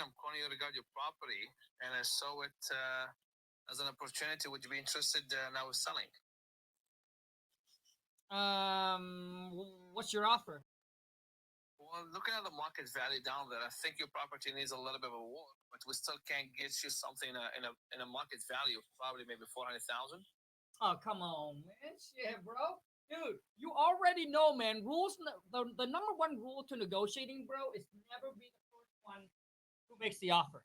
I'm calling you regarding your property, and I saw it as an opportunity. Would you be interested now with selling? What's your offer? Well, looking at the market value down there, I think your property needs a little bit of a work, but we still can't get you something in a market value, probably maybe 400,000. Oh, come on, man. Shit, bro. Dude, you already know, man. Rules. The number one rule to negotiating, bro, is never be the first one who makes the offer.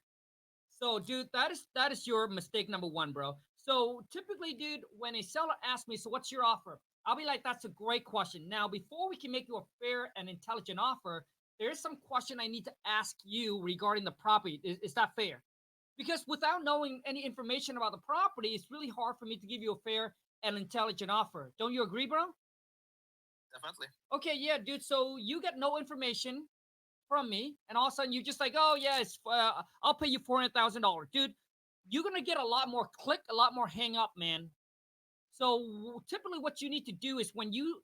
So, dude, that is your mistake number one, bro. So typically, dude, when a seller asks me, "So what's your offer?" I'll be like, "That's a great question." Now, before we can make you a fair and intelligent offer, there is some question I need to ask you regarding the property. Is that fair? Because without knowing any information about the property, it's really hard for me to give you a fair and intelligent offer. Don't you agree, bro? Definitely. Okay, yeah, dude. So you get no information from me, and all of a sudden you just like, oh yeah, I'll pay you $400,000, dude. You're gonna get a lot more click, a lot more hang up, man. So typically, what you need to do is when you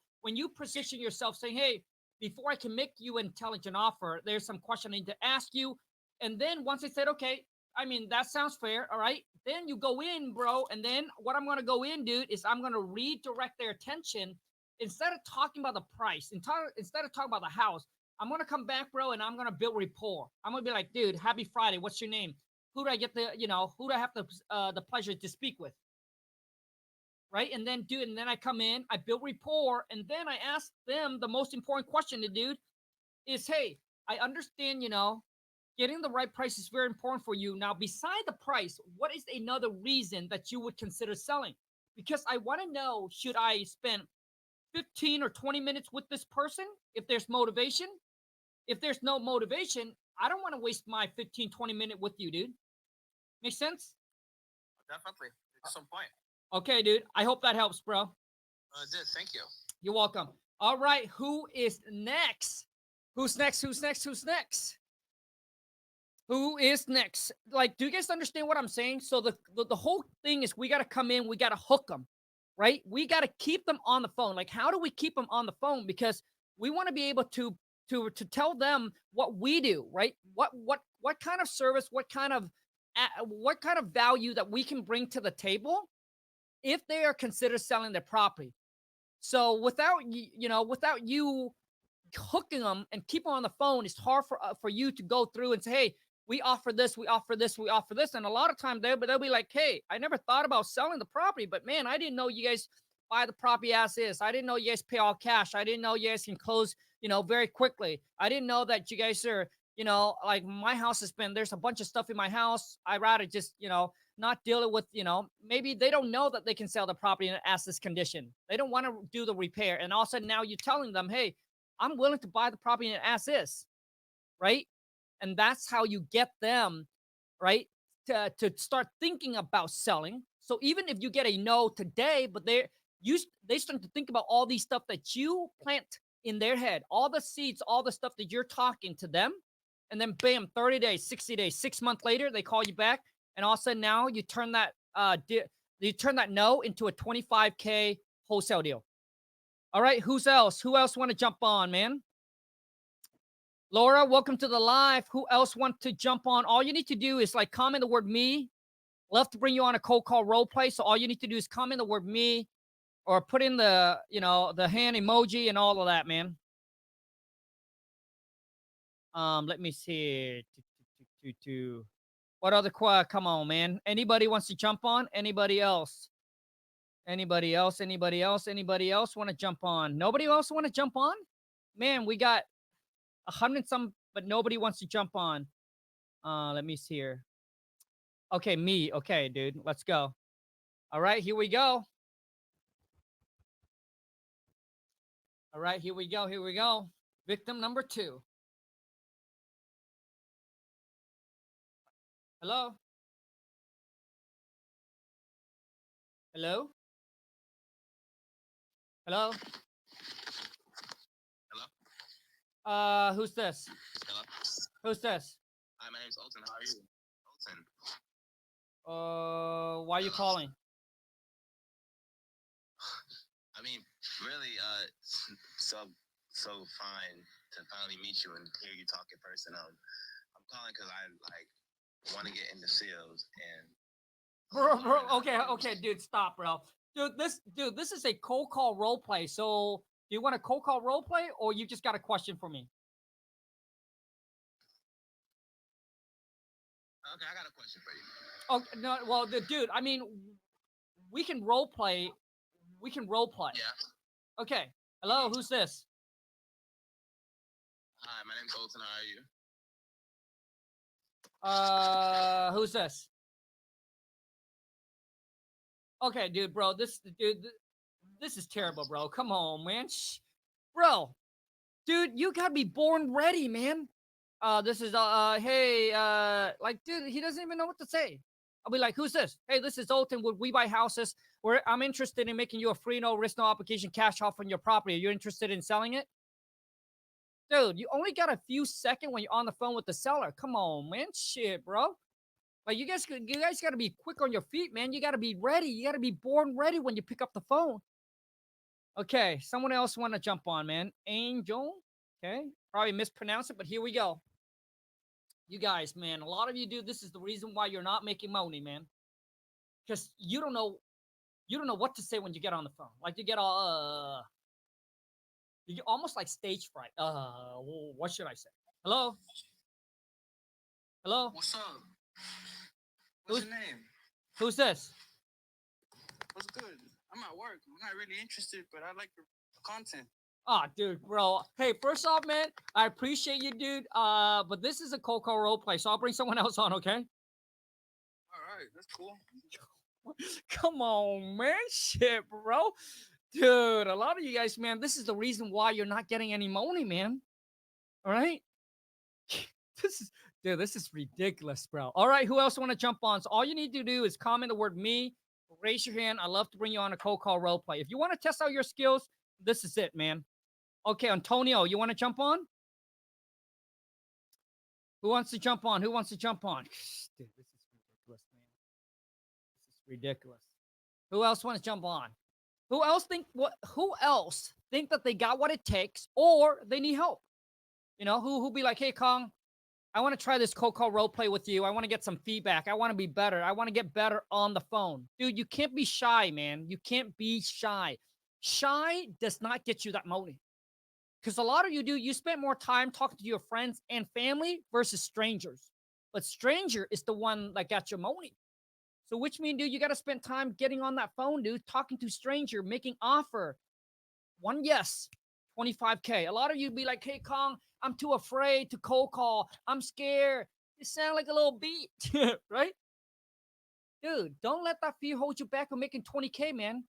position yourself, saying, hey, before I can make you an intelligent offer, there's some question I need to ask you, and then once I said, okay, I mean that sounds fair, all right. Then you go in, bro, and then what I'm gonna go in, dude, is I'm gonna redirect their attention instead of talking about the price, instead of talking about the house. I'm gonna come back, bro, and I'm gonna build rapport. I'm gonna be like, dude, happy Friday. What's your name? Who do I get who do I have the pleasure to speak with? Right? And then, dude, and then I come in, I build rapport, and then I ask them the most important question to dude is, hey, I understand, getting the right price is very important for you. Now, beside the price, what is another reason that you would consider selling? Because I want to know, should I spend 15 or 20 minutes with this person if there's motivation? If there's no motivation, I don't want to waste my 15, 20 minute with you, dude. Make sense? Definitely. At some point. Okay, dude. I hope that helps, bro. It did. Thank you. You're welcome. All right, who is next? Who's next? Who's next? Who's next? Who is next? Like, do you guys understand what I'm saying? So the whole thing is we got to come in, we got to hook them, right? We got to keep them on the phone. Like, how do we keep them on the phone? Because we want to be able to tell them what we do, right? What kind of service, what kind of value that we can bring to the table if they are considered selling their property. So without you hooking them and keep them on the phone, it's hard for you to go through and say, hey, we offer this, we offer this, we offer this. And a lot of times they'll be like, hey, I never thought about selling the property, but man, I didn't know you guys buy the property as is. I didn't know you guys pay all cash. I didn't know you guys can close, very quickly. I didn't know that you guys are, like my house has been, there's a bunch of stuff in my house. I rather just, not deal it with, maybe they don't know that they can sell the property in as this condition. They don't want to do the repair. And all of a sudden now you're telling them, hey, I'm willing to buy the property as is, right? And that's how you get them, right, to start thinking about selling. So even if you get a no today, but they start to think about all these stuff that you plant in their head, all the seeds, all the stuff that you're talking to them, and then bam, 30 days, 60 days, 6 months later, they call you back, and all of a sudden now you turn that no into a 25K wholesale deal. All right, who's else? Who else want to jump on, man? Laura, welcome to the live. Who else want to jump on? All you need to do is like comment the word me. Love to bring you on a cold call role play. So all you need to do is comment the word me or put in the hand emoji and all of that, man. Let me see. What other come on, man. Anybody wants to jump on? Anybody else? Anybody else? Anybody else? Anybody else want to jump on? Nobody else want to jump on? Man, we got 100 some, but nobody wants to jump on. Let me see here. Okay, me. Okay, dude, let's go. All right, here we go. All right, here we go. Here we go. Victim number 2. Hello? Hello? Hello? Hello? Who's this? Hello? Who's this? Hi, my name's Alton. How are you? Alton. Why are you calling? I mean, really, so fine to finally meet you and hear you talk in person. I'm I'm calling because I like want to get into sales and. Bro, okay, dude, stop, bro. Dude, this is a cold call role play. So, do you want a cold call role play, or you just got a question for me? Okay, I got a question for you. Oh no, well, dude, I mean, we can role play. We can role play. Yeah. Okay. Hello, who's this? Hi, my name's Colton. How are you? Who's this? Okay, dude, bro, this is terrible, bro. Come on, man. Bro, dude, you gotta be born ready, man. This is hey, like, dude, he doesn't even know what to say. I'll be like, who's this? Hey, this is Olton. Would we buy houses? Where I'm interested in making you a free, no risk, no obligation cash offer on your property. Are you interested in selling it? Dude, you only got a few seconds when you're on the phone with the seller. Come on, man. Shit, bro. Like you guys got to be quick on your feet, man. You got to be ready. You got to be born ready when you pick up the phone. Okay, someone else want to jump on, man. Angel. Okay, probably mispronounced it, but here we go. You guys, man, a lot of you do. This is the reason why you're not making money, man. Because you don't know what to say when you get on the phone. Like you get all you get almost like stage fright. What should I say? Hello, hello. What's up? What's your name? Who's this? What's good? I'm at work. I'm not really interested, but I like your content. Oh, dude, bro. Hey, first off, man, I appreciate you, dude. But this is a cold call role play, so I'll bring someone else on, okay? All right, that's cool. Come on, man. Shit, bro. Dude, a lot of you guys, man, this is the reason why you're not getting any money, man. All right? This is ridiculous, bro. All right, who else want to jump on? So all you need to do is comment the word me, raise your hand. I love to bring you on a cold call role play. If you want to test out your skills, this is it, man. Okay, Antonio, you want to jump on? Who wants to jump on? Who wants to jump on? Dude, this is ridiculous, man. This is ridiculous. Who else wants to jump on? Who else think that they got what it takes or they need help? You know, who be like, hey, Khang, I want to try this cold call role play with you. I want to get some feedback. I want to be better. I want to get better on the phone. Dude, you can't be shy, man. You can't be shy. Shy does not get you that money. Because a lot of you spend more time talking to your friends and family versus strangers. But stranger is the one that got your money. So which means, dude, you got to spend time getting on that phone, dude, talking to stranger, making offer. One yes, 25K. A lot of you be like, hey, Khang, I'm too afraid to cold call. I'm scared. You sound like a little beat, right? Dude, don't let that fear hold you back from making 20K, man.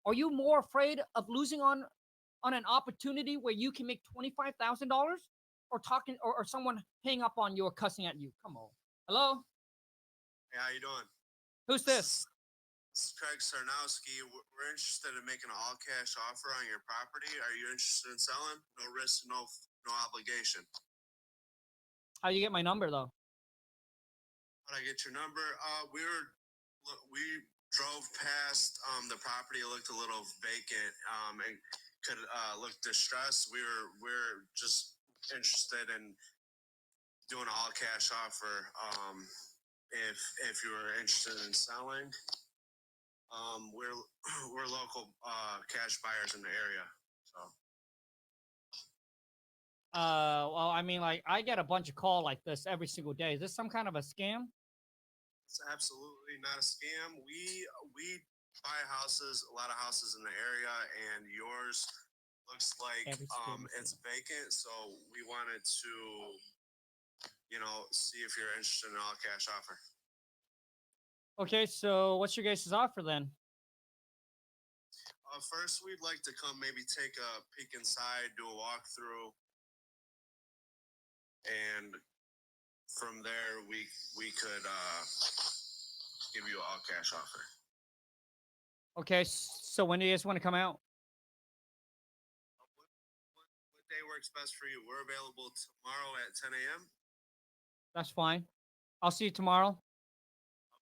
Are you more afraid of losing on an opportunity where you can make $25,000 or talking or someone hang up on you or cussing at you? Come on. Hello? Hey, how you doing? Who's this? This is Craig Sarnowski. We're interested in making an all-cash offer on your property. Are you interested in selling? No risk, no obligation. How you get my number, though? How'd I get your number? We drove past the property. It looked a little vacant and could look distressed. We're just interested in doing an all-cash offer. If you were interested in selling. We're local cash buyers in the area. So Well, I mean, like, I get a bunch of calls like this every single day. Is this some kind of a scam? it's absolutely not a scam. We buy houses, a lot of houses in the area, and yours looks like it's vacant. So we wanted to, see if you're interested in an all cash offer. Okay, so what's your guys' offer then? First, we'd like to come maybe take a peek inside, do a walkthrough, and from there we could give you an all cash offer. Okay, so when do you guys want to come out? What day works best for you? We're available tomorrow at 10 a.m. That's fine. I'll see you tomorrow.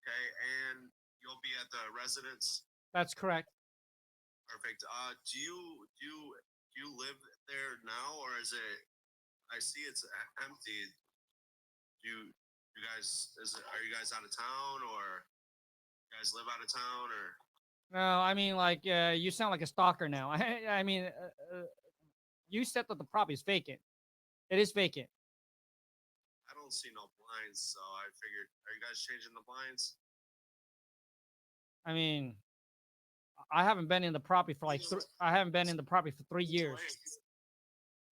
Okay, and you'll be at the residence. That's correct. Perfect. Do you live there now, or is it? I see it's empty. you guys are you guys out of town, or you guys live out of town, or No, I mean, like, you sound like a stalker now. I mean, you said that the property is vacant. It is vacant. I don't see no blinds, so I figured, are you guys changing the blinds? I mean, I haven't been in the property for like, I haven't been in the property for 3 years.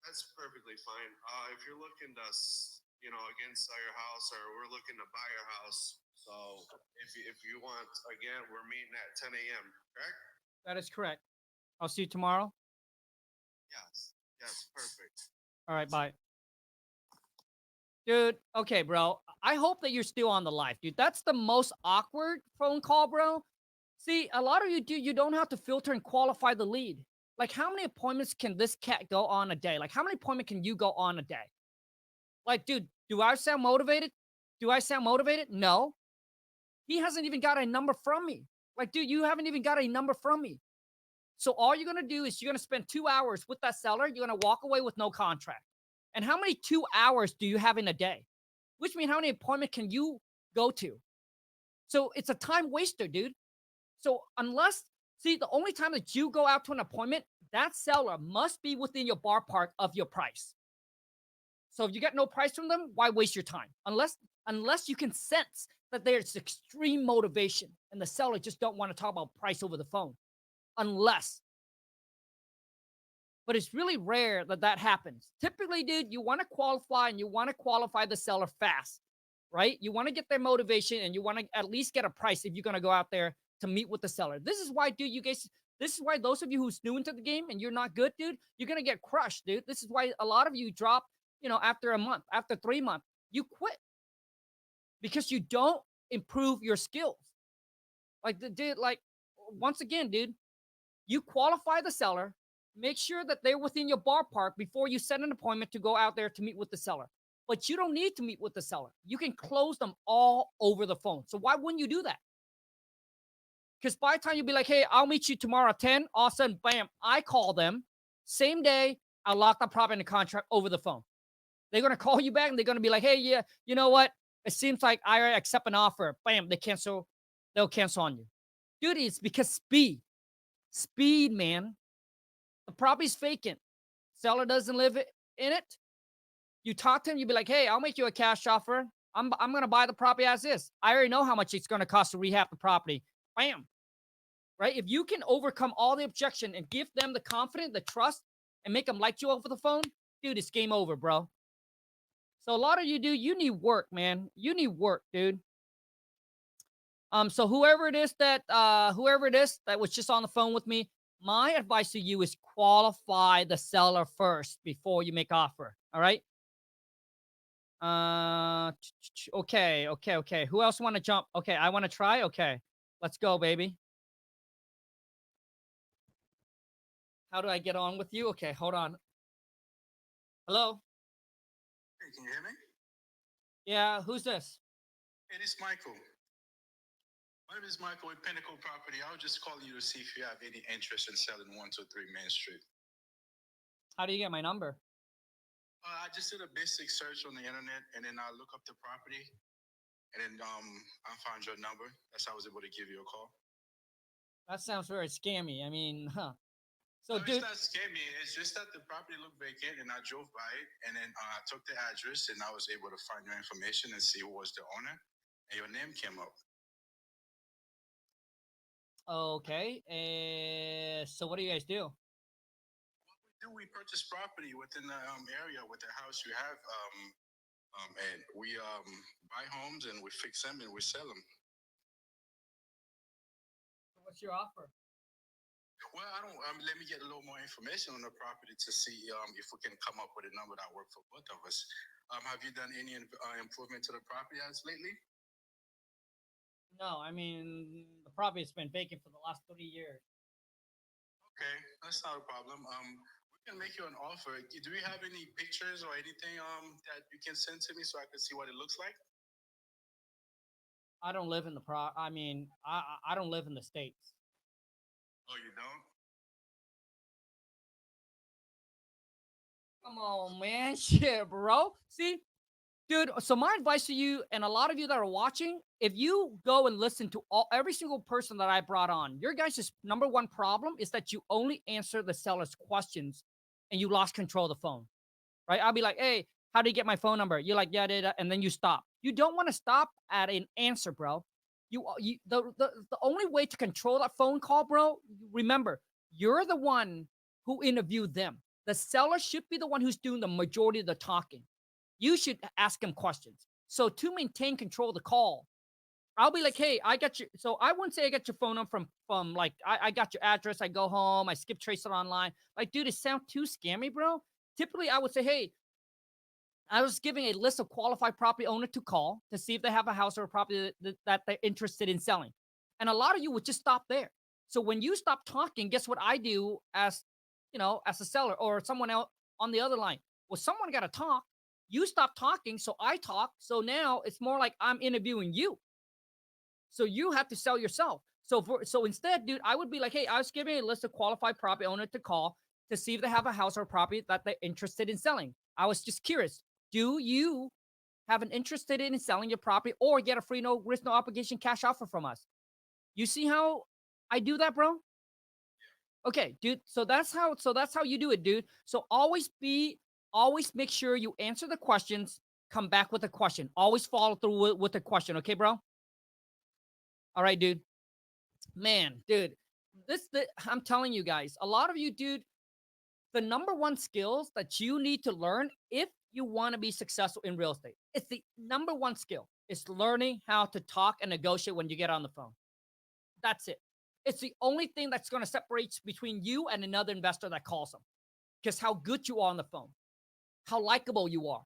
That's perfectly fine. If you're looking to, again, sell your house, or we're looking to buy your house, so if you want, again, we're meeting at 10 a.m. Correct? That is correct. I'll see you tomorrow. Yes. Yes. Perfect. All right, bye. Dude, okay, bro. I hope that you're still on the live, dude. That's the most awkward phone call, bro. See, a lot of you do, you don't have to filter and qualify the lead. Like, how many appointments can this cat go on a day? Like, how many appointments can you go on a day? Like, dude, do I sound motivated? Do I sound motivated? No. He hasn't even got a number from me. Like, dude, you haven't even got a number from me. So all you're gonna do is you're gonna spend 2 hours with that seller. You're gonna walk away with no contract. And how many 2 hours do you have in a day? Which means how many appointments can you go to? So it's a time waster, dude. So unless, see, the only time that you go out to an appointment, that seller must be within your bar park of your price. So if you get no price from them, why waste your time? Unless you can sense that there's extreme motivation and the seller just don't want to talk about price over the phone. Unless. But it's really rare that that happens. Typically, dude, you want to qualify and you want to qualify the seller fast, right? You want to get their motivation and you want to at least get a price if you're going to go out there to meet with the seller. This is why, dude, you guys, this is why those of you who's new into the game and you're not good, dude, you're going to get crushed, dude. This is why a lot of you drop, after a month, after 3 months, you quit because you don't improve your skills. Like, dude, like, once again, dude, you qualify the seller, make sure that they're within your bar park before you set an appointment to go out there to meet with the seller. But you don't need to meet with the seller. You can close them all over the phone. So why wouldn't you do that? Because by the time you'll be like, hey, I'll meet you tomorrow at 10, all of a sudden, bam, I call them. Same day, I lock the property in the contract over the phone. They're going to call you back and they're going to be like, hey, yeah, you know what? It seems like I accept an offer. Bam, they'll cancel on you. Dude, it's because speed. Speed, man. The property's vacant. Seller doesn't live in it. You talk to him, you be like, hey, I'll make you a cash offer. I'm gonna buy the property as is. I already know how much it's gonna cost to rehab the property. Bam. Right? If you can overcome all the objection and give them the confidence, the trust, and make them like you over the phone, dude, it's game over, bro. So a lot of you do, you need work, man. You need work, dude. So whoever it is that was just on the phone with me, my advice to you is qualify the seller first before you make offer. All right. Okay. Who else want to jump? Okay, I want to try. Okay, let's go, baby. How do I get on with you? Okay, hold on. Hello. Hey, can you hear me? Yeah, who's this? Hey, this is Michael. My name is Michael with Pinnacle Property. I was just calling you to see if you have any interest in selling 123 Main Street. How do you get my number? I just did a basic search on the internet, and then I look up the property, and then I found your number. That's how I was able to give you a call. That sounds very scammy. I mean, huh? So, No, dude, it's not scammy. It's just that the property looked vacant, and I drove by it, and then I took the address, and I was able to find your information and see who was the owner, and your name came up. okay. So what do you guys do? We purchase property within the area with the house you have, and we buy homes and we fix them and we sell them. What's your offer? Well, I don't. Let me get a little more information on the property to see if we can come up with a number that works for both of us. Have you done any improvement to the property as lately? No, I mean the property has been vacant for the last 30 years. Okay, that's not a problem. We can make you an offer. Do we have any pictures or anything that you can send to me so I can see what it looks like? I don't live in the I mean, I don't live in the States. Oh, you don't? Come on, man. Shit, bro. See, Dude, so my advice to you and a lot of you that are watching, if you go and listen to every single person that I brought on, your guys' number one problem is that you only answer the seller's questions and you lost control of the phone, right? I'll be like, hey, how do you get my phone number? You're like, yeah, and then you stop. You don't want to stop at an answer, bro. The only way to control that phone call, bro, remember, you're the one who interviewed them. The seller should be the one who's doing the majority of the talking. You should ask them questions. So to maintain control of the call, I'll be like, hey, I got you. So I wouldn't say I got your phone number from like I got your address. I go home, I skip trace it online. Like, dude, it sounds too scammy, bro. Typically, I would say, hey, I was giving a list of qualified property owner to call to see if they have a house or a property that they're interested in selling. And a lot of you would just stop there. So when you stop talking, guess what I do as, as a seller or someone else on the other line? Well, someone got to talk. You stop talking, so I talk. So now it's more like I'm interviewing you. So you have to sell yourself. So instead, dude, I would be like, hey, I was giving a list of qualified property owner to call to see if they have a house or a property that they're interested in selling. I was just curious. Do you have an interested in selling your property or get a free, no risk, no obligation cash offer from us? You see how I do that, bro? Okay, dude. So that's how you do it, dude. So always make sure you answer the questions, come back with a question. Always follow through with the question, okay, bro? All right, dude. Man, dude. I'm telling you guys, a lot of you, dude, the number one skills that you need to learn if you want to be successful in real estate. It's the number one skill. It's learning how to talk and negotiate when you get on the phone. That's it. It's the only thing that's going to separate between you and another investor that calls them. Because how good you are on the phone, how likable you are,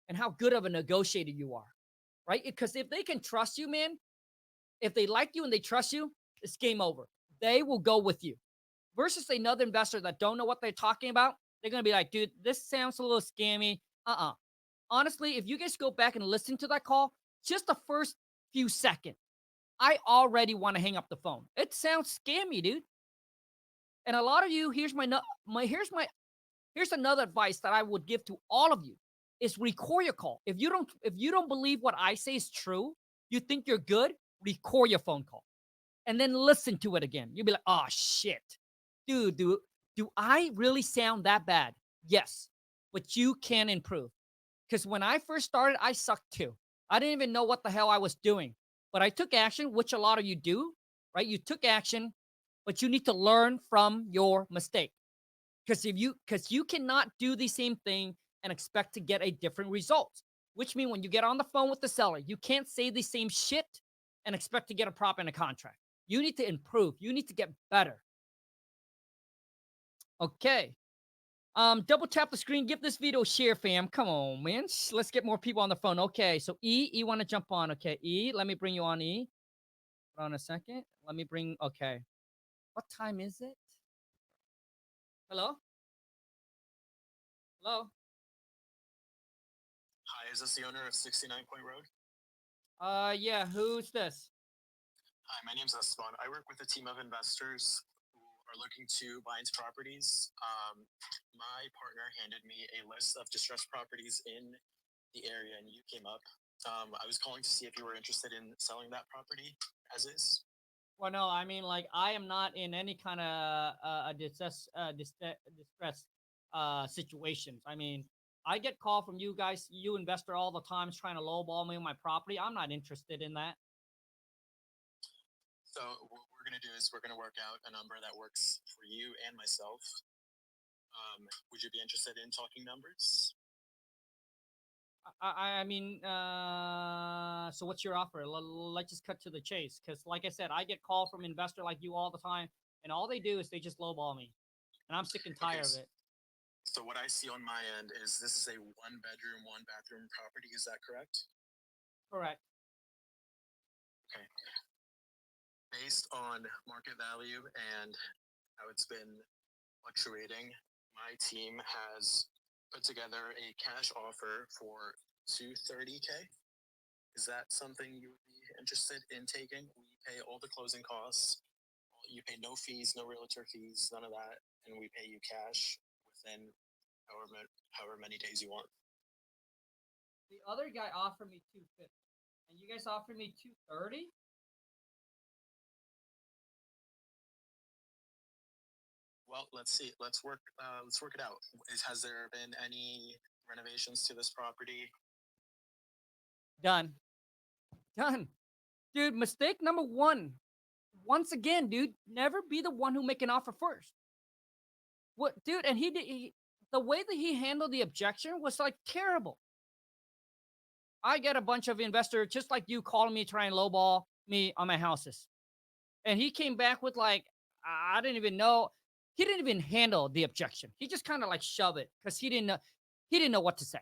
and how good of a negotiator you are. Right? Because if they can trust you, man, if they like you and they trust you, it's game over. They will go with you. Versus another investor that don't know what they're talking about, they're gonna be like, dude, this sounds a little scammy. Honestly, if you guys go back and listen to that call, just the first few seconds, I already want to hang up the phone. It sounds scammy, dude. And a lot of you, here's another advice that I would give to all of you is record your call. If you don't believe what I say is true, you think you're good, record your phone call and then listen to it again. You'll be like, oh shit. Dude, do I really sound that bad? Yes. But you can improve. Because when I first started, I sucked too. I didn't even know what the hell I was doing. But I took action, which a lot of you do, right? You took action, but you need to learn from your mistake. Because you cannot do the same thing and expect to get a different result. Which means when you get on the phone with the seller, you can't say the same shit and expect to get a prop in a contract. You need to improve. You need to get better. Okay. Double tap the screen. Give this video a share, fam. Come on, man. Let's get more people on the phone. Okay. So E want to jump on. Okay. E, let me bring you on. E. Hold on a second. Okay. What time is it? Hello? Hello? Hi, is this the owner of 69 Point Road? Yeah. Who's this? Hi, my name's Esteban. I work with a team of investors who are looking to buy into properties. My partner handed me a list of distressed properties in the area, and you came up. I was calling to see if you were interested in selling that property as is. Well, no, I mean, like, I am not in any kind of distress situations. I mean, I get call from you guys, you investor all the time, trying to lowball me on my property. I'm not interested in that. So what we're going to do is we're going to work out a number that works for you and myself. Would you be interested in talking numbers? I mean, so what's your offer? Let's just cut to the chase. Because, like I said, I get call from investor like you all the time, and all they do is they just lowball me, and I'm sick and tired of it. So what I see on my end is this is a 1-bedroom, 1-bathroom property. Is that correct? Correct. Okay. Based on market value and how it's been fluctuating, my team has put together a cash offer for $230K. Is that something you would be interested in taking? We pay all the closing costs. You pay no fees, no realtor fees, none of that, and we pay you cash within however many days you want. The other guy offered me 250, and you guys offered me 230. Well, let's see. Let's work it out. Has there been any renovations to this property? Done. Done. Dude, mistake number one. Once again, dude, never be the one who make an offer first. What, dude? And the way that he handled the objection was like terrible. I get a bunch of investors just like you calling me trying to lowball me on my houses. And he came back with like, I didn't even know. He didn't even handle the objection. He just kind of like shove it because he didn't know what to say.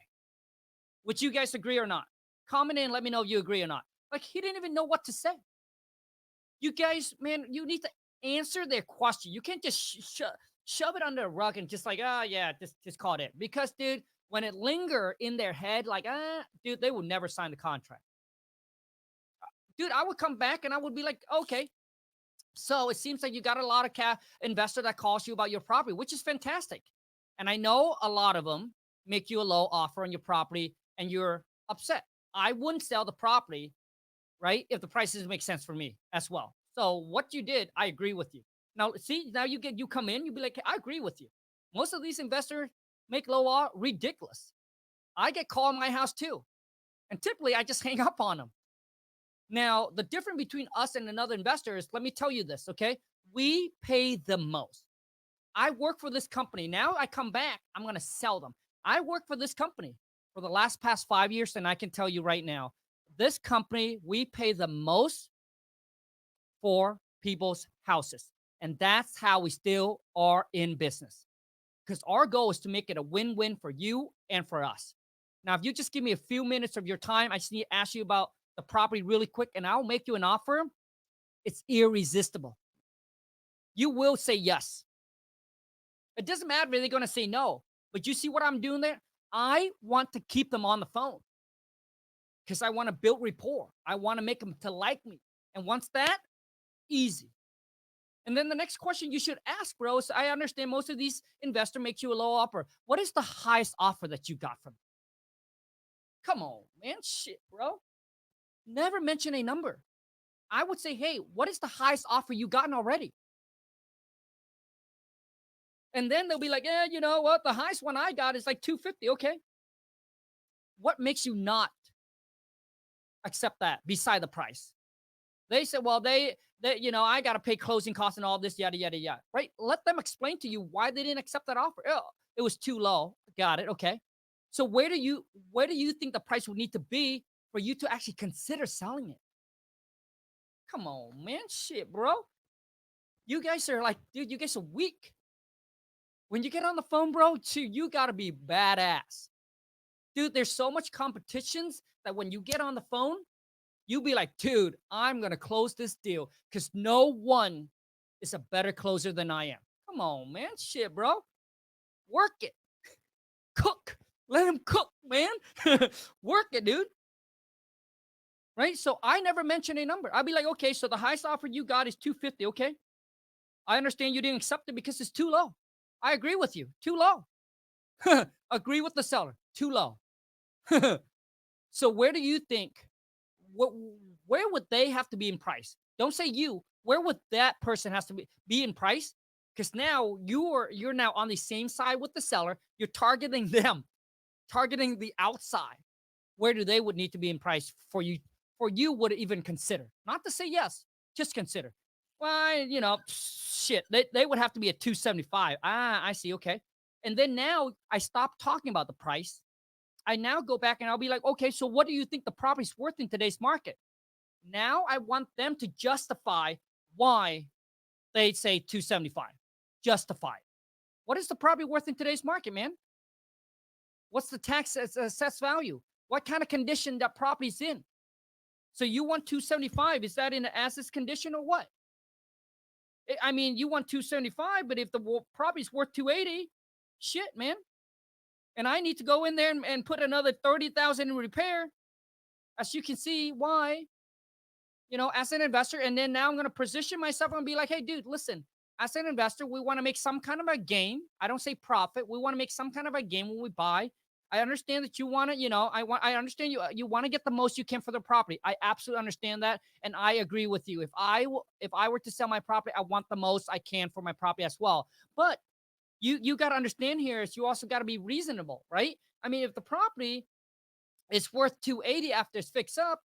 Would you guys agree or not? Comment in and let me know if you agree or not. Like he didn't even know what to say. You guys, man, you need to answer their question. You can't just shove it under a rug and just like, oh yeah, just call it. Because dude, when it linger in their head, like, dude, they will never sign the contract. Dude, I would come back and I would be like, okay. So it seems like you got a lot of investor that calls you about your property, which is fantastic. And I know a lot of them make you a low offer on your property and you're upset. I wouldn't sell the property, right, if the prices make sense for me as well. So what you did, I agree with you. Now, see, now you come in, you be like, I agree with you. Most of these investors make low offer ridiculous. I get called in my house too. And typically I just hang up on them. Now, the difference between us and another investor is, let me tell you this, okay? We pay the most. I work for this company. Now I come back, I'm going to sell them. I work for this company for the past 5 years, and I can tell you right now, this company, we pay the most for people's houses. And that's how we still are in business. Because our goal is to make it a win-win for you and for us. Now, if you just give me a few minutes of your time, I just need to ask you about the property really quick, and I'll make you an offer. It's irresistible. You will say yes. It doesn't matter if they're going to say no. But you see what I'm doing there? I want to keep them on the phone because I want to build rapport. I want to make them to like me. And once that, easy. And then the next question you should ask, bro, is I understand most of these investors make you a low offer. What is the highest offer that you got from them? Come on, man. Shit, bro. Never mention a number. I would say, hey, what is the highest offer you gotten already? And then they'll be like, yeah, you know what? The highest one I got is like 250. Okay. What makes you not accept that beside the price? They said, well, they I got to pay closing costs and all this, yada, yada, yada. Right? Let them explain to you why they didn't accept that offer. Oh, it was too low. Got it. Okay. So where do you think the price would need to be for you to actually consider selling it? Come on, man. Shit, bro. You guys are like, dude, you guys are weak. When you get on the phone, bro, you got to be badass. Dude, there's so much competitions that when you get on the phone, you be like, dude, I'm going to close this deal because no one is a better closer than I am. Come on, man. Shit, bro. Work it. Cook. Let him cook, man. Work it, dude. Right? So I never mention a number. I'd be like, okay, so the highest offer you got is 250. Okay. I understand you didn't accept it because it's too low. I agree with you. Too low. Agree with the seller. Too low. So where do you think, where would they have to be in price? Don't say you. Where would that person has to be in price? Because now you're now on the same side with the seller. You're targeting them, targeting the outside. Where do they would need to be in price for you would even consider? Not to say yes, just consider. Well, shit, they would have to be at 275. I see. Okay. And then now I stop talking about the price. I now go back and I'll be like, okay, so what do you think the property's worth in today's market? Now I want them to justify why they say 275. Justify it. What is the property worth in today's market, man? What's the tax assessed value? What kind of condition that property's in? So you want 275? Is that in an assets condition or what? I mean, you want 275, but if the property's worth 280, shit, man. And I need to go in there and put another 30,000 in repair. As you can see, why? As an investor, and then now I'm going to position myself and be like, hey, dude, listen, as an investor, we want to make some kind of a gain. I don't say profit. We want to make some kind of a gain when we buy I understand that you want to, I understand you want to get the most you can for the property. I absolutely understand that, and I agree with you. If I were to sell my property, I want the most I can for my property as well. But you got to understand here is you also got to be reasonable, right? I mean, if the property is worth 280 after it's fixed up,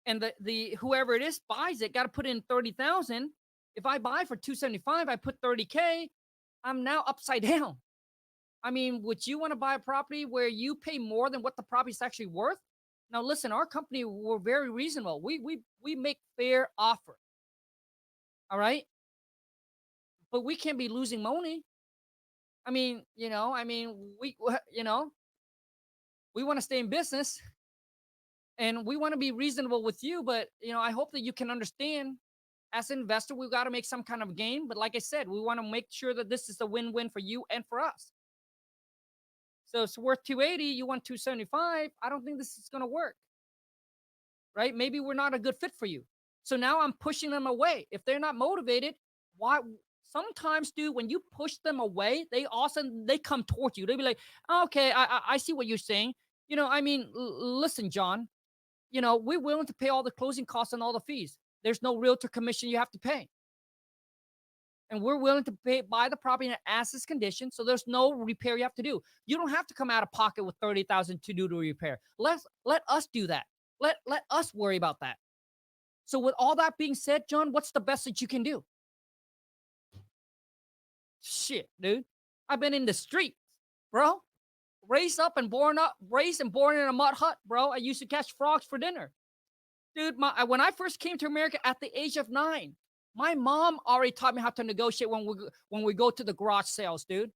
and the whoever it is buys it, got to put in 30,000. If I buy for 275, I put 30K. I'm now upside down. I mean, would you want to buy a property where you pay more than what the property is actually worth? Now, listen, our company, we're very reasonable. We make fair offer. All right, but we can't be losing money. I mean, we we want to stay in business, and we want to be reasonable with you. But I hope that you can understand. As an investor, we've got to make some kind of gain. But like I said, we want to make sure that this is a win-win for you and for us. So it's worth 280. You want 275. I don't think this is going to work. Right? Maybe we're not a good fit for you. So now I'm pushing them away. If they're not motivated, why? Sometimes, dude, when you push them away, they come towards you. They'll be like, okay, I see what you're saying. Listen, John, we're willing to pay all the closing costs and all the fees. There's no realtor commission you have to pay. And we're willing to buy the property in as is condition, so there's no repair you have to do. You don't have to come out of pocket with $30,000 to do the repair. Let us do that. Let us worry about that. So with all that being said, John, what's the best that you can do? Shit, dude. I've been in the streets, bro. Raised and born in a mud hut, bro. I used to catch frogs for dinner. Dude, when I first came to America at the age of 9, my mom already taught me how to negotiate when we go to the garage sales, dude.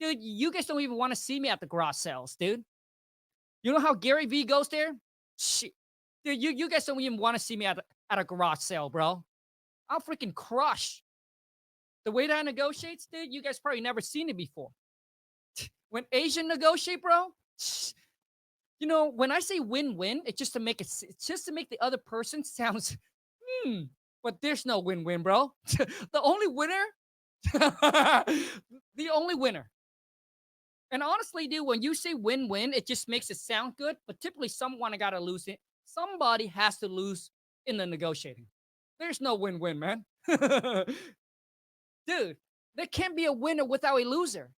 Dude, you guys don't even want to see me at the garage sales, dude. You know how Gary Vee goes there? Shit. Dude, you guys don't even want to see me at a garage sale, bro. I'll freaking crush. The way that I negotiate, dude, you guys probably never seen it before. When Asian negotiate, bro, when I say win-win, it's just to make the other person sounds, but there's no win-win, bro. The only winner, the only winner. And honestly, dude, when you say win-win, it just makes it sound good, but typically someone got to lose it. Somebody has to lose in the negotiating. There's no win-win, man. Dude, there can't be a winner without a loser.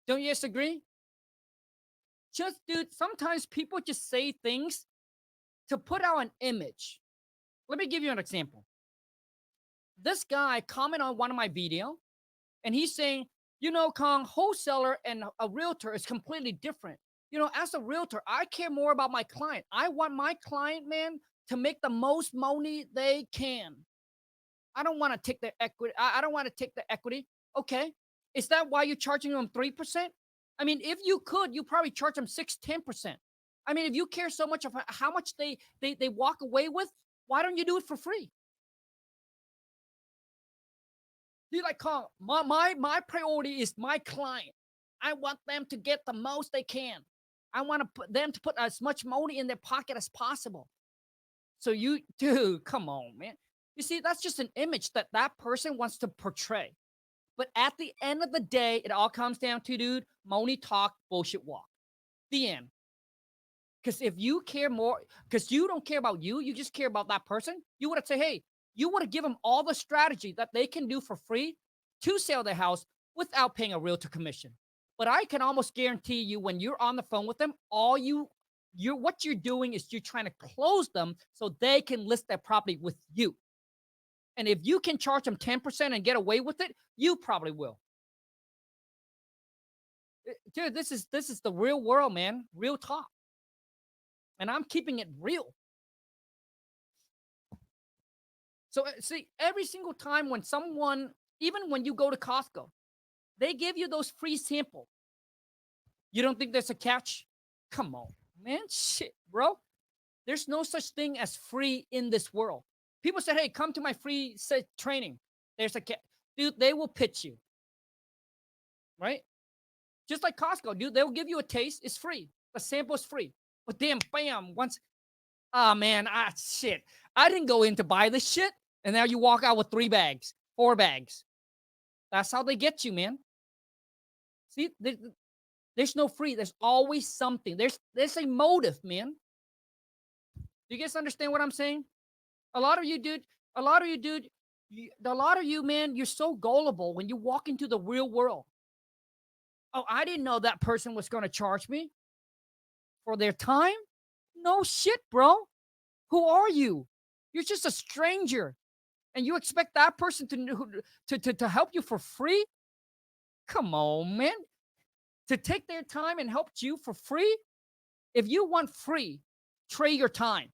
Don't you guys agree? Dude, sometimes people just say things to put out an image. Let me give you an example. This guy commented on one of my video, and he's saying, Khang, wholesaler and a realtor is completely different. As a realtor, I care more about my client. I want my client, man, to make the most money they can. I don't want to take the equity. I don't want to take the equity. Okay. Is that why you're charging them 3%? I mean, if you could, you probably charge them 10%. I mean, if you care so much of how much they walk away with, why don't you do it for free? You're like, Khang, my priority is my client. I want them to get the most they can. I want them to put as much money in their pocket as possible. So dude, come on, man. You see, that's just an image that person wants to portray. But at the end of the day, it all comes down to, dude, money talk, bullshit walk. The end. Because if you care more, because you don't care about you just care about that person, you would have said, hey, you would have given them all the strategy that they can do for free to sell their house without paying a realtor commission. But I can almost guarantee you when you're on the phone with them, what you're doing is you're trying to close them so they can list their property with you. And if you can charge them 10% and get away with it, you probably will. Dude, this is the real world, man. Real talk. And I'm keeping it real. So see, every single time when someone, even when you go to Costco, they give you those free samples. You don't think there's a catch? Come on, man. Shit, bro. There's no such thing as free in this world. People said, hey, come to my free training. There's a catch. Dude, they will pitch you. Right? Just like Costco, dude, they'll give you a taste. It's free. The sample is free. But damn, bam, shit. I didn't go in to buy this shit. And now you walk out with 3 bags, 4 bags. That's how they get you, man. See, There's no free. There's always something. There's a motive, man. Do you guys understand what I'm saying? A lot of you, dude. A lot of you, dude. A lot of you, man. You're so gullible when you walk into the real world. Oh, I didn't know that person was going to charge me for their time. No shit, bro. Who are you? You're just a stranger, and you expect that person to help you for free? Come on, man. To take their time and help you for free? If you want free, trade your time.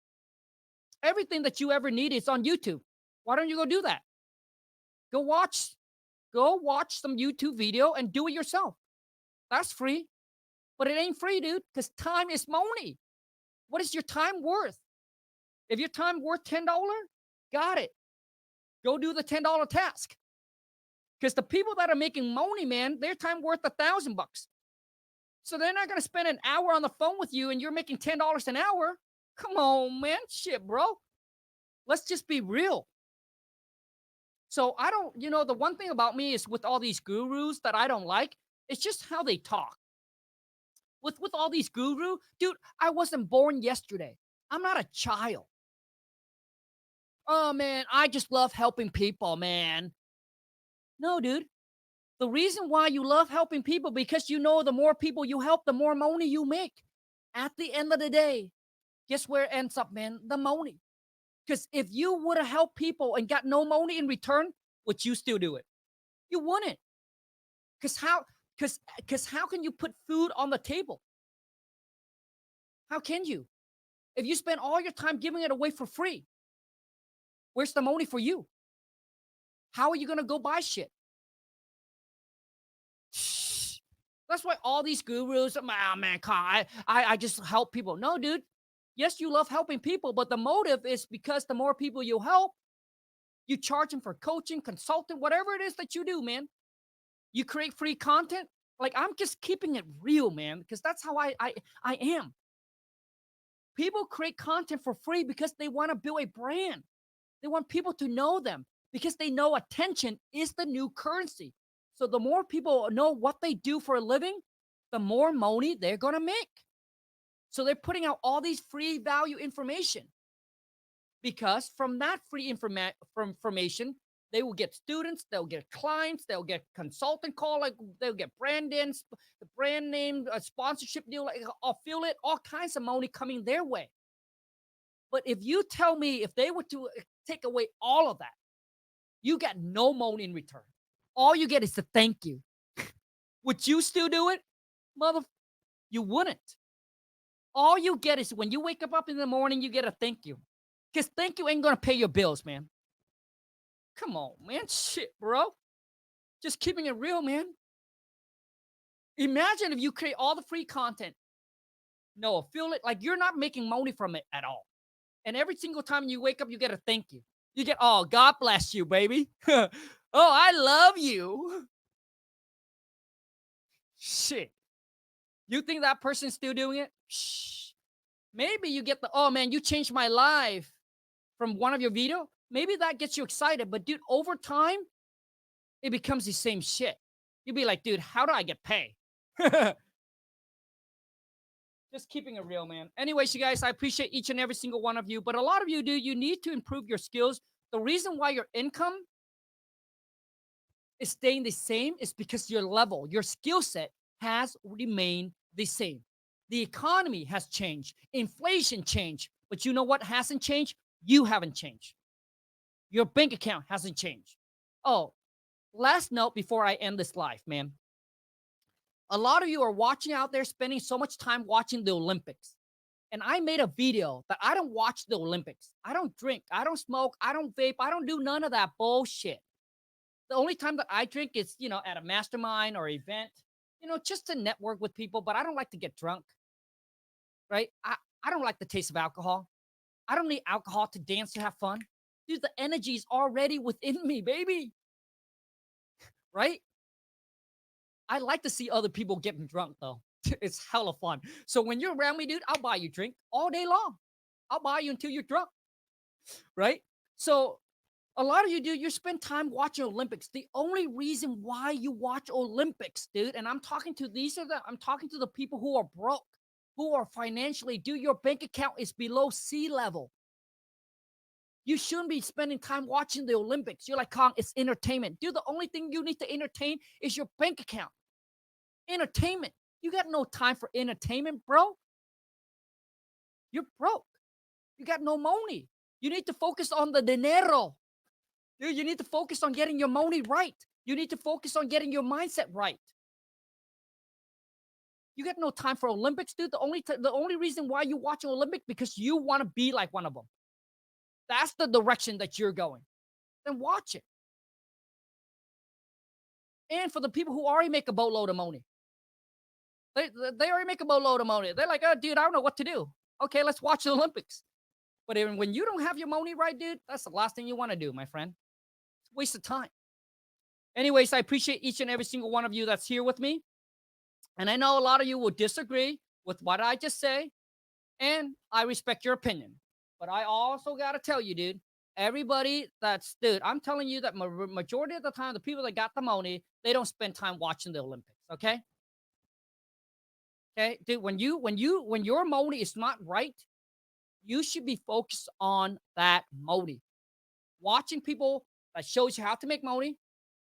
Everything that you ever need is on YouTube. Why don't you go do that? Go watch some YouTube video and do it yourself. That's free. But it ain't free, dude, because time is money. What is your time worth? If your time worth $10, got it. Go do the $10 task. Because the people that are making money, man, their time worth $1,000. So they're not going to spend an hour on the phone with you and you're making $10 an hour. Come on, man. Shit, bro. Let's just be real. So I don't, the one thing about me is with all these gurus that I don't like, it's just how they talk. With all these gurus, dude, I wasn't born yesterday. I'm not a child. Oh, man, I just love helping people, man. No, dude. The reason why you love helping people because you know the more people you help, the more money you make. At the end of the day, guess where it ends up, man? The money. Because if you would have helped people and got no money in return, would you still do it? You wouldn't. Because how can you put food on the table? How can you? If you spend all your time giving it away for free, where's the money for you? How are you going to go buy shit? That's why all these gurus, man, Khang, I just help people. No, dude. Yes, you love helping people, but the motive is because the more people you help, you charge them for coaching, consulting, whatever it is that you do, man. You create free content. Like, I'm just keeping it real, man, because that's how I am. People create content for free because they want to build a brand. They want people to know them because they know attention is the new currency. So the more people know what they do for a living, the more money they're going to make. So they're putting out all these free value information because from that free information, they will get students, they'll get clients, they'll get consultant call, like they'll get brand name, a sponsorship deal, like affiliate, all kinds of money coming their way. But if you tell me if they were to take away all of that, you get no money in return. All you get is a thank you. Would you still do it? You wouldn't. All you get is when you wake up in the morning, you get a thank you. Because thank you ain't going to pay your bills, man. Come on, man. Shit, bro. Just keeping it real, man. Imagine if you create all the free content. No affiliate. Like, you're not making money from it at all. And every single time you wake up, you get a thank you. You get, oh, God bless you, baby. Oh, I love you. Shit. You think that person's still doing it? Shh. Maybe you get the, oh, man, you changed my life from one of your videos. Maybe that gets you excited. But, dude, over time, it becomes the same shit. You'll be like, dude, how do I get paid? Just keeping it real, man. Anyways, you guys, I appreciate each and every single one of you. But a lot of you, dude, you need to improve your skills. The reason why your income is staying the same is because your level, your skill set has remained the same. The economy has changed. Inflation changed. But you know what hasn't changed? You haven't changed. Your bank account hasn't changed. Oh, last note before I end this live, man. A lot of you are watching out there, spending so much time watching the Olympics. And I made a video that I don't watch the Olympics. I don't drink. I don't smoke. I don't vape. I don't do none of that bullshit. The only time that I drink is, at a mastermind or event, just to network with people. But I don't like to get drunk, right? I don't like the taste of alcohol. I don't need alcohol to dance, to have fun. Dude, the energy is already within me, baby. Right? I like to see other people getting drunk, though. It's hella fun. So when you're around me, dude, I'll buy you a drink all day long. I'll buy you until you're drunk. Right? So A lot of you, dude, you spend time watching Olympics. The only reason why you watch Olympics, dude, and I'm talking to I'm talking to the people who are broke, who are financially, dude, your bank account is below sea level. You shouldn't be spending time watching the Olympics. You're like, Khang, it's entertainment. Dude, the only thing you need to entertain is your bank account. Entertainment. You got no time for entertainment, bro. You're broke. You got no money. You need to focus on the dinero. Dude, you need to focus on getting your money right. You need to focus on getting your mindset right. You got no time for Olympics, dude. The only reason why you watch Olympic because you want to be like one of them. That's the direction that you're going. Then watch it. And for the people who already make a boatload of money, they already make a boatload of money. They're like, oh, dude, I don't know what to do. Okay, let's watch the Olympics. But even when you don't have your money right, dude, that's the last thing you want to do, my friend. It's a waste of time. Anyways, I appreciate each and every single one of you that's here with me. And I know a lot of you will disagree with what I just say. And I respect your opinion. But I also got to tell you, dude, everybody dude, I'm telling you that majority of the time, the people that got the money, they don't spend time watching the Olympics. Okay. Okay, dude, when your money is not right, you should be focused on that money. Watching people that shows you how to make money,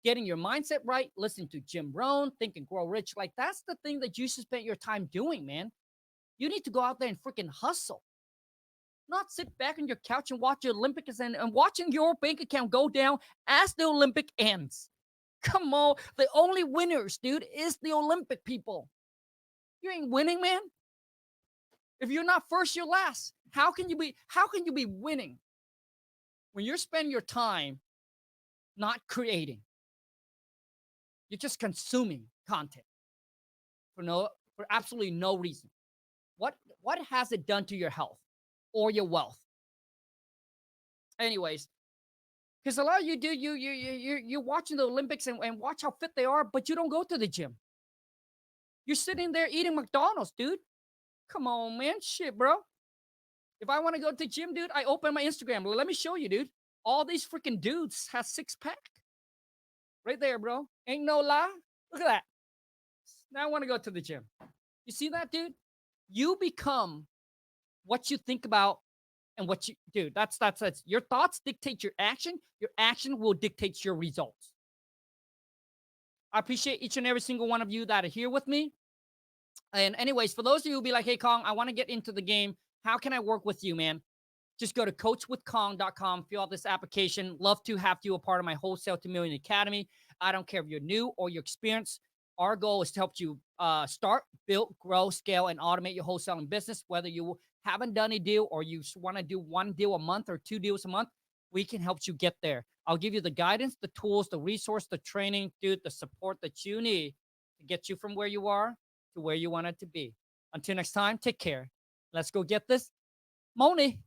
getting your mindset right, listening to Jim Rohn, Think and Grow Rich. Like, that's the thing that you should spend your time doing, man. You need to go out there and freaking hustle. Not sit back on your couch and watch the Olympics and watching your bank account go down as the Olympic ends. Come on. The only winners, dude, is the Olympic people. You ain't winning, man. If you're not first, you're last. How can you be winning when you're spending your time not creating? You're just consuming content for absolutely no reason. What has it done to your health or your wealth? Anyways, because a lot of you do you're watching the Olympics and watch how fit they are, but you don't go to the gym. You're sitting there eating McDonald's, dude. Come on, man. Shit, bro. If I want to go to the gym, dude, I open my Instagram. Let me show you, dude. All these freaking dudes have 6-pack. Right there, bro. Ain't no lie. Look at that. Now I want to go to the gym. You see that, dude? You become what you think about and what you do. That's your thoughts dictate your action. Your action will dictate your results. I appreciate each and every single one of you that are here with me. And anyways, for those of you who be like, hey, Khang, I want to get into the game. How can I work with you, man? Just go to coachwithkhang.com, fill out this application. Love to have you a part of my Wholesale to Million Academy. I don't care if you're new or you're experienced. Our goal is to help you start, build, grow, scale, and automate your wholesaling business. Whether you haven't done a deal or you want to do 1 deal a month or 2 deals a month, we can help you get there. I'll give you the guidance, the tools, the resource, the training, dude, the support that you need to get you from where you are to where you want it to be. Until next time, take care. Let's go get this money.